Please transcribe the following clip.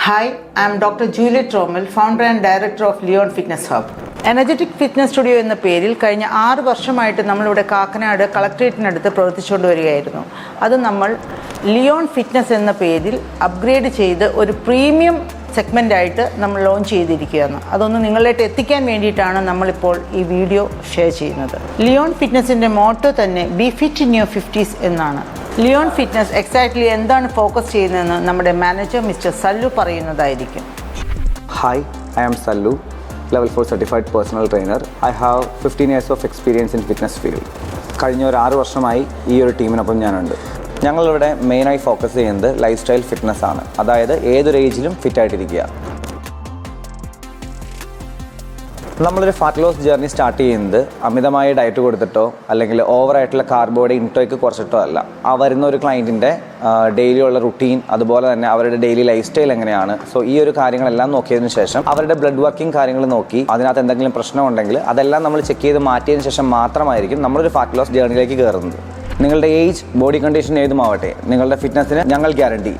Hi, I am Dr. Juliet Rommel, founder and director of Leon Fitness Hub. Energetic fitness studio എന്ന പേരിൽ കഴിഞ്ഞ 6 വർഷമായിട്ട് നമ്മളിവിടെ കാക്കനാട് കളക്ട്രേറ്റിനടുത്ത് പ്രവർത്തിച്ചുകൊണ്ട് വരികയായിരുന്നു. അത് നമ്മൾ ലിയോൺ ഫിറ്റ്നസ് എന്ന പേരിൽ അപ്ഗ്രേഡ് ചെയ്ത് ഒരു പ്രീമിയം സെഗ്മെൻ്റായിട്ട് നമ്മൾ ലോഞ്ച് ചെയ്തിരിക്കുകയാണ്. അതൊന്ന് നിങ്ങളിലേക്ക് എത്തിക്കാൻ വേണ്ടിയിട്ടാണ് നമ്മളിപ്പോൾ ഈ വീഡിയോ ഷെയർ ചെയ്യുന്നത്. ലിയോൺ ഫിറ്റ്നസിൻ്റെ മോട്ടോ തന്നെ B fit in your 50s എന്നാണ്. ലിയോൺ ഫിറ്റ്നസ് എക്സാക്ട്ലി എന്താണ് ഫോക്കസ് ചെയ്യുന്നതെന്ന് നമ്മുടെ മാനേജർ മിസ്റ്റർ സല്ലു പറയുന്നതായിരിക്കും. Hi, I am Sallu, level 4 certified personal trainer. I have 15 years of experience in fitness field. കഴിഞ്ഞ ഒരു 6 വർഷമായി ഈ ഒരു ടീമിനൊപ്പം ഞാനുണ്ട്. ഞങ്ങളിവിടെ മെയിനായി ഫോക്കസ് ചെയ്യുന്നത് ലൈഫ് സ്റ്റൈൽ ഫിറ്റ്നസ് ആണ്. അതായത് ഏതൊരു ഏജിലും ഫിറ്റായിട്ടിരിക്കുക. നമ്മളൊരു ഫാറ്റ് ലോസ് ജേർണി സ്റ്റാർട്ട് ചെയ്യുന്നത് അമിതമായ ഡയറ്റ് കൊടുത്തിട്ടോ അല്ലെങ്കിൽ ഓവറായിട്ടുള്ള കാർബോയുടെ ഇൻടേക്ക് കുറച്ചിട്ടോ അല്ല. ആ വരുന്ന ഒരു ക്ലയൻറ്റിൻ്റെ ഡെയിലി ഉള്ള റുട്ടീൻ, അതുപോലെ തന്നെ അവരുടെ ഡെയിലി ലൈഫ് സ്റ്റൈൽ എങ്ങനെയാണ്, സോ ഈ ഒരു കാര്യങ്ങളെല്ലാം നോക്കിയതിന് ശേഷം അവരുടെ ബ്ലഡ് വർക്കിംഗ് കാര്യങ്ങൾ നോക്കി അതിനകത്ത് എന്തെങ്കിലും പ്രശ്നമുണ്ടെങ്കിൽ അതെല്ലാം നമ്മൾ ചെക്ക് ചെയ്ത് മാറ്റിയതിന് ശേഷം മാത്രമായിരിക്കും നമ്മളൊരു ഫാറ്റ് ലോസ് ജേർണിയിലേക്ക് കയറുന്നത്. നിങ്ങളുടെ ഏജ്, ബോഡി കണ്ടീഷൻ ഏതുമാവട്ടെ, നിങ്ങളുടെ ഫിറ്റ്നസിന് ഞങ്ങൾ ഗ്യാരണ്ടി.